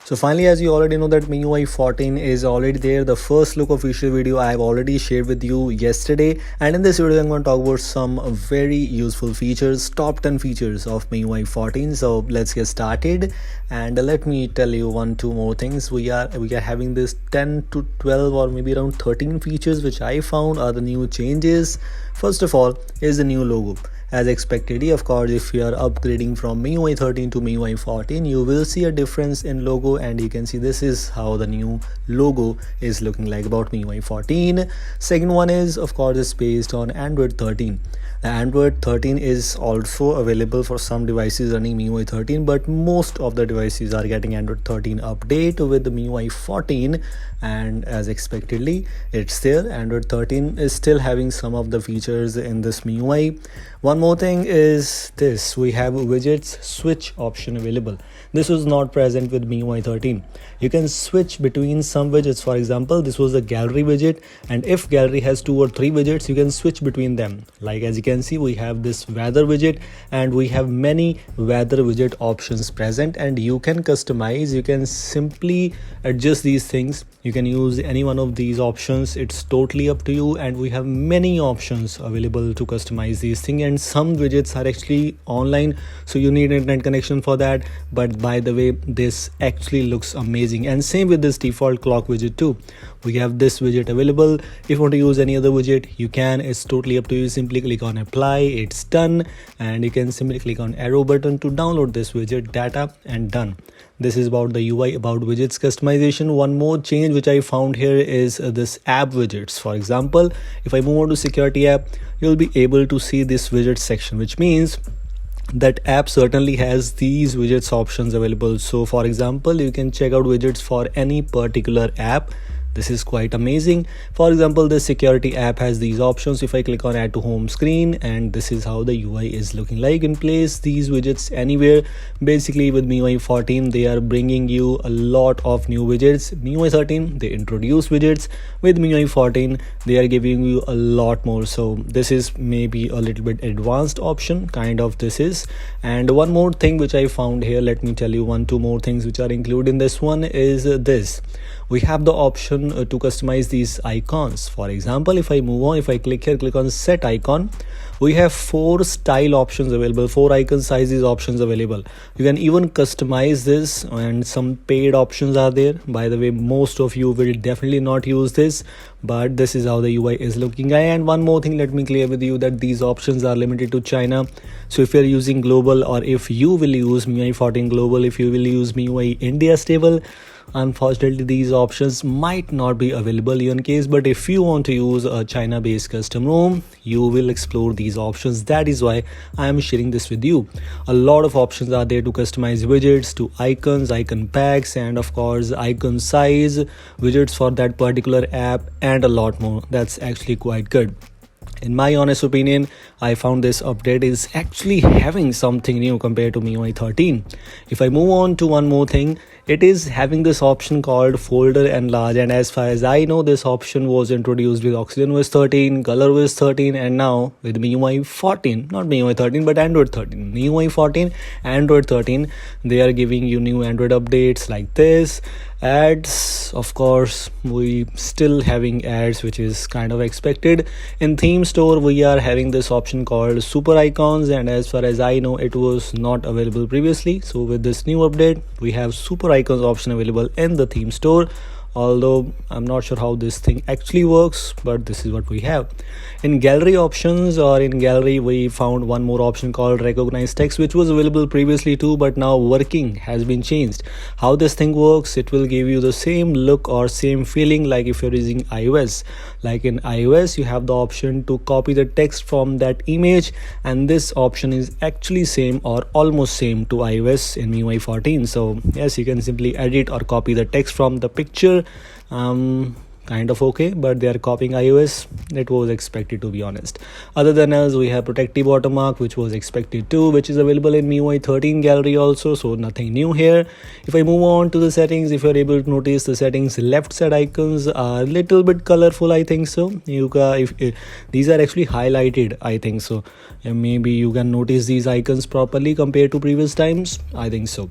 So finally, as you already know that MIUI 14 is already there. The first look official video I have already shared with you yesterday, and in this video I'm going to talk about some very useful features, top 10 features of MIUI 14. So let's get started, and let me tell you two more things. We are having this 10 to 12 or maybe around 13 features which I found are the new changes. First of all is the new logo. As expected, of course, if you are upgrading from MIUI 13 to MIUI 14, you will see a difference in logo, and you can see this is how the new logo is looking like about MIUI 14. Second one is, of course, is based on Android 13. The Android 13 is also available for some devices running MIUI 13, but most of the devices are getting Android 13 update with the MIUI 14, and as expectedly, it's there. Android 13 is still having some of the features in this MIUI. One more thing is this: we have widgets switch option available. This was not present with MIUI 13. You can switch between some widgets. For example, this was a gallery widget, and if gallery has 2 or 3 widgets, you can switch between them. Like as you can see, we have this weather widget, and we have many weather widget options present, and you can customize. You can simply adjust these things. You can use any one of these options. It's totally up to you, and we have many options available to customize these things. And some widgets are actually online, so you need internet connection for that. But by the way, this actually looks amazing. And same with this default clock widget too. We have this widget available. If you want to use any other widget, you can. It's totally up to you. Simply click on apply, it's done, and you can simply click on arrow button to download this widget data, and done. This is about the UI, about widgets customization. One more change which I found here is this app widgets. For example, if I move on to security app, you'll be able to see this widget section, which means that app certainly has these widgets options available. So for example, you can check out widgets for any particular app. This is quite amazing. For example, the security app has these options. If I click on add to home screen, and this is how the UI is looking like. In place these widgets anywhere. Basically with MIUI 14, they are bringing you a lot of new widgets. MIUI 13, they introduce widgets. With MIUI 14, they are giving you a lot more. So this is maybe a little bit advanced option, kind of this is. And one more thing which I found here, let me tell you two more things which are included in this one is this. We have the option to customize these icons. For example, if I move on, if I click here, click on set icon, we have 4 style options available, 4 icon sizes options available. You can even customize this, and some paid options are there. By the way, most of you will definitely not use this, but this is how the UI is looking. And one more thing, let me clear with you that these options are limited to China. So if you're using global, or if you will use MIUI 14 global, if you will use MIUI India stable, unfortunately these options might not be available in case. But if you want to use a China based custom ROM, you will explore these options. That is why I am sharing this with you. A lot of options are there to customize widgets, to icons, icon packs, and of course icon size, widgets for that particular app, and a lot more. That's actually quite good. In my honest opinion, I found this update is actually having something new compared to MIUI 13. If I move on to one more thing, it is having this option called folder enlarge, and as far as I know, this option was introduced with OxygenOS 13, ColorOS 13, and now with MIUI 14, not MIUI 13 but Android 13. MIUI 14, Android 13, they are giving you new Android updates like this. Ads, of course, we still having ads, which is kind of expected. In theme store, we are having this option called super icons, and as far as I know, it was not available previously. So with this new update, we have super icons option available in the theme store. Although I'm not sure how this thing actually works, but this is what we have. In gallery options, or in gallery, we found one more option called recognize text, which was available previously too, but now working has been changed. How this thing works, it will give you the same look or same feeling like if you're using iOS. Like in iOS, you have the option to copy the text from that image, and this option is actually same or almost same to iOS in MIUI 14. So yes, you can simply edit or copy the text from the picture. Kind of okay, but they are copying iOS. It was expected, to be honest. Other than else, we have protective watermark, which was expected too, which is available in MIUI 13 gallery also, so nothing new here. If I move on to the settings, if you're able to notice, the settings left side icons are a little bit colorful, I think so. These are actually highlighted, I think so. And maybe you can notice these icons properly compared to previous times, I think so.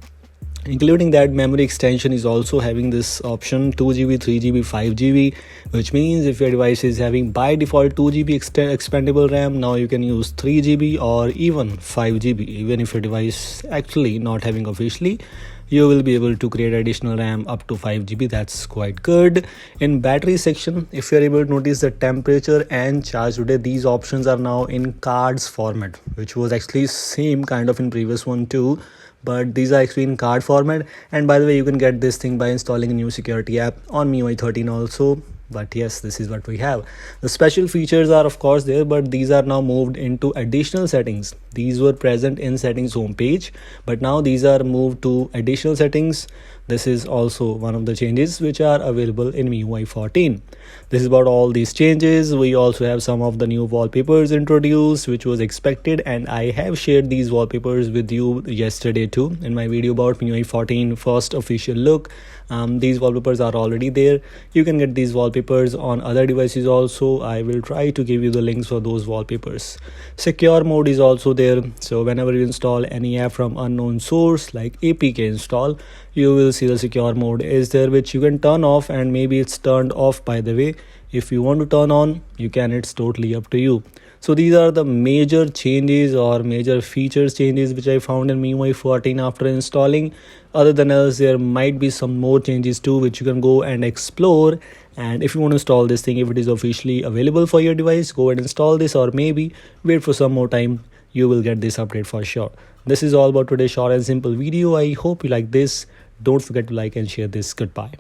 Including that, memory extension is also having this option 2GB, 3GB, 5GB, which means if your device is having by default 2GB expandable RAM, now you can use 3GB or even 5GB. Even if your device actually not having officially, you will be able to create additional RAM up to 5GB. That's quite good. In battery section, if you're able to notice the temperature and charge today, these options are now in cards format, which was actually same kind of in previous one too, but these are actually in card format. And by the way, you can get this thing by installing a new security app on MIUI 13 also. But yes, this is what we have. The special features are of course there, but these are now moved into additional settings. These were present in settings homepage, but now these are moved to additional settings. This is also one of the changes which are available in MIUI 14. This is about all these changes. We also have some of the new wallpapers introduced, which was expected, and I have shared these wallpapers with you yesterday too in my video about MIUI 14 first official look. These wallpapers are already there. You can get these wallpapers on other devices also. I will try to give you the links for those wallpapers. Secure mode is also there, so whenever you install any app from unknown source like APK install, you will see the secure mode is there, which you can turn off, and maybe it's turned off by the way. If you want to turn on, you can. It's totally up to you. So these are the major changes or major features changes which I found in MIUI 14 after installing. Other than else, there might be some more changes too which you can go and explore. And if you want to install this thing, if it is officially available for your device, go and install this, or maybe wait for some more time. You will get this update for sure. This is all about today's short and simple video. I hope you like this. Don't forget to like and share this. Goodbye.